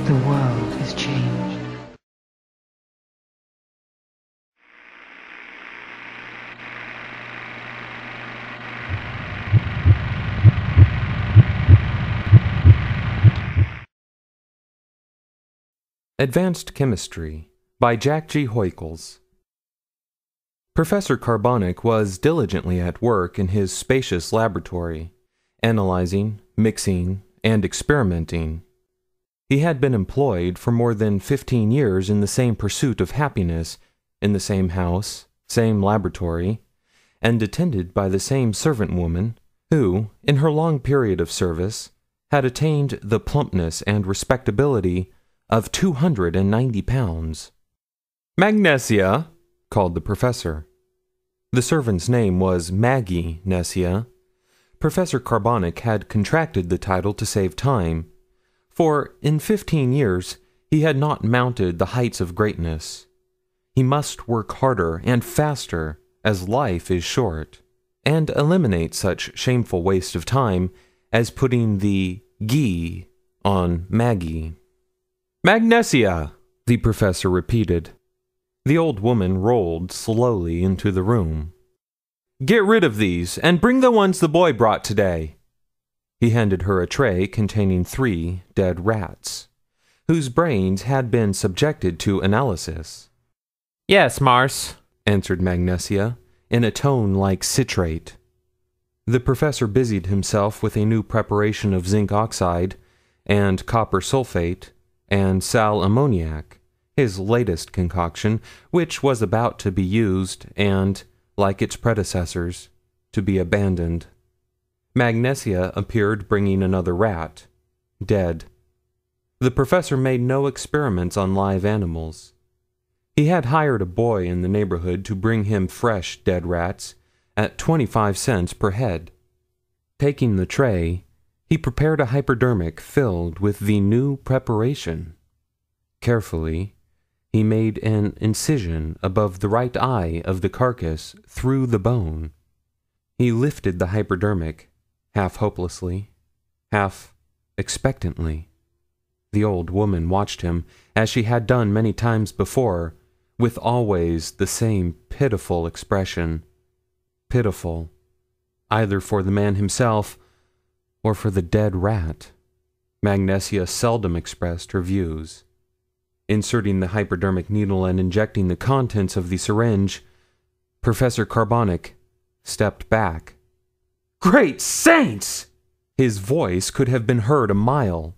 The world has changed. Advanced Chemistry by Jack G. Huekels. Professor Carbonic was diligently at work in his spacious laboratory, analyzing, mixing, and experimenting. He had been employed for more than 15 years in the same pursuit of happiness, in the same house, same laboratory, and attended by the same servant woman, who, in her long period of service, had attained the plumpness and respectability of 290 pounds. "Magnesia," called the professor. The servant's name was Maggie Nesia. Professor Carbonic had contracted the title to save time, for in 15 years he had not mounted the heights of greatness. He must work harder and faster, as life is short, and eliminate such shameful waste of time as putting the "gie" on Maggie. "Magnesia," the professor repeated. The old woman rolled slowly into the room. "Get rid of these, and bring the ones the boy brought today." He handed her a tray containing 3 dead rats, whose brains had been subjected to analysis. "Yes, Mars," answered Magnesia, in a tone like citrate. The professor busied himself with a new preparation of zinc oxide, and copper sulfate, and sal ammoniac, his latest concoction, which was about to be used, and, like its predecessors, to be abandoned. Magnesia appeared bringing another rat, dead. The professor made no experiments on live animals. He had hired a boy in the neighborhood to bring him fresh dead rats at 25 cents per head. Taking the tray, he prepared a hypodermic filled with the new preparation. Carefully, he made an incision above the right eye of the carcass through the bone. He lifted the hypodermic, half hopelessly, half expectantly. The old woman watched him, as she had done many times before, with always the same pitiful expression. Pitiful, either for the man himself or for the dead rat. Magnesia seldom expressed her views. Inserting the hypodermic needle and injecting the contents of the syringe, Professor Carbonic stepped back. "Great saints!" His voice could have been heard a mile.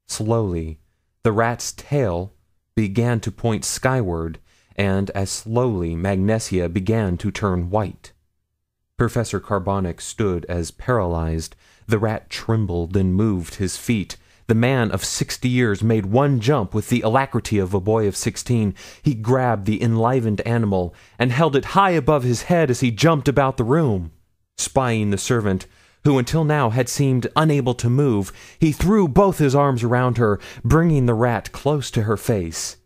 Slowly, the rat's tail began to point skyward, and as slowly Magnesia began to turn white. Professor Carbonic stood as paralyzed. The rat trembled and moved his feet. The man of 60 years made one jump with the alacrity of a boy of 16. He grabbed the enlivened animal and held it high above his head as he jumped about the room. Spying the servant, who until now had seemed unable to move, he threw both his arms around her, bringing the rat close to her face.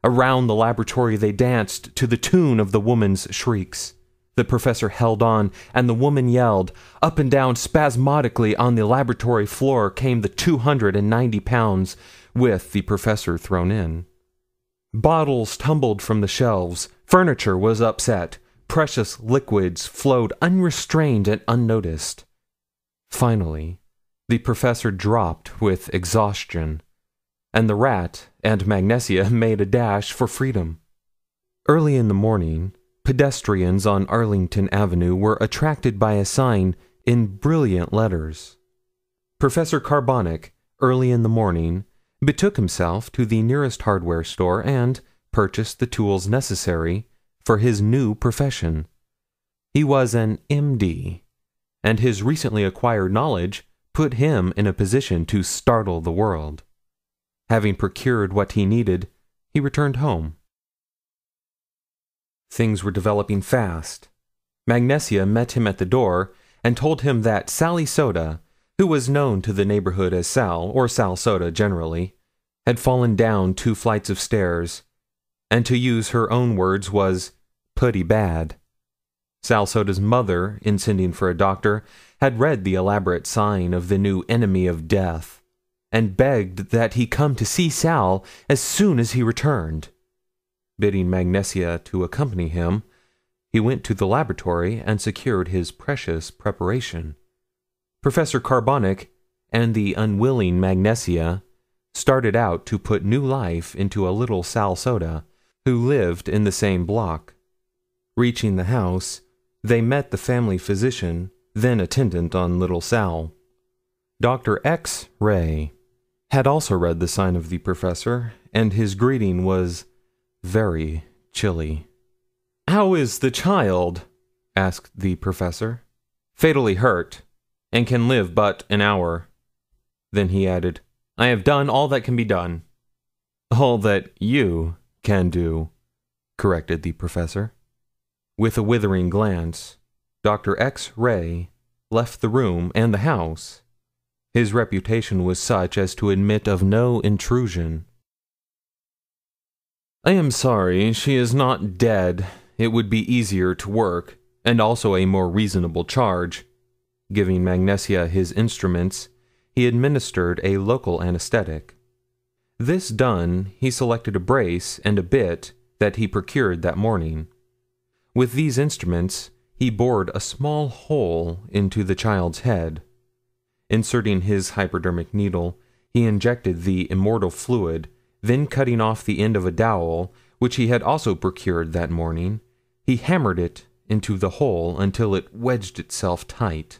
Around the laboratory they danced to the tune of the woman's shrieks. The professor held on, and the woman yelled. Up and down spasmodically on the laboratory floor came the 290 pounds, with the professor thrown in. Bottles tumbled from the shelves, furniture was upset, precious liquids flowed unrestrained and unnoticed. Finally, the professor dropped with exhaustion, and the rat and Magnesia made a dash for freedom. Early in the morning, pedestrians on Arlington Avenue were attracted by a sign in brilliant letters. Professor Carbonic, early in the morning, betook himself to the nearest hardware store and purchased the tools necessary for his new profession. He was an M.D., and his recently acquired knowledge put him in a position to startle the world. Having procured what he needed, he returned home. Things were developing fast. Magnesia met him at the door and told him that Sally Soda, who was known to the neighborhood as Sal, or Sal Soda generally, had fallen down 2 flights of stairs, and to use her own words was "putty bad." Sal Soda's mother, in sending for a doctor, had read the elaborate sign of the new enemy of death, and begged that he come to see Sal as soon as he returned. Bidding Magnesia to accompany him, he went to the laboratory and secured his precious preparation. Professor Carbonic and the unwilling Magnesia started out to put new life into a little Sal Soda, who lived in the same block. Reaching the house, they met the family physician, then attendant on little Sal. Dr. X. Ray had also read the sign of the professor, and his greeting was very chilly. "How is the child?" asked the professor. "Fatally hurt, and can live but an hour." Then he added, "I have done all that can be done." "All that you can do," corrected the professor. With a withering glance, Dr. X. Ray left the room and the house. His reputation was such as to admit of no intrusion. "I am sorry she is not dead. It would be easier to work, and also a more reasonable charge." Giving Magnesia his instruments, he administered a local anesthetic. This done, he selected a brace and a bit that he procured that morning. With these instruments, he bored a small hole into the child's head. Inserting his hypodermic needle, he injected the immortal fluid, then cutting off the end of a dowel, which he had also procured that morning, he hammered it into the hole until it wedged itself tight.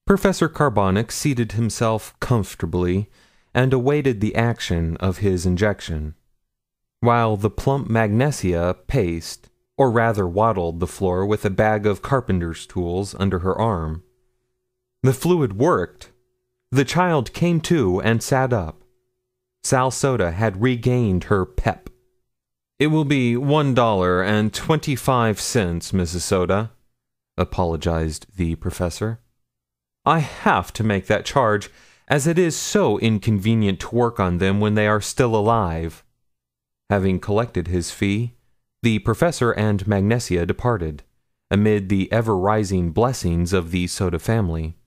Professor Carbonic seated himself comfortably and awaited the action of his injection, while the plump Magnesia paced, or rather waddled the floor with a bag of carpenter's tools under her arm. The fluid worked. The child came to and sat up. Sal Soda had regained her pep. "It will be $1.25, Mrs. Soda," apologized the professor. "I have to make that charge, as it is so inconvenient to work on them when they are still alive." Having collected his fee, the professor and Magnesia departed, amid the ever-rising blessings of the Soda family.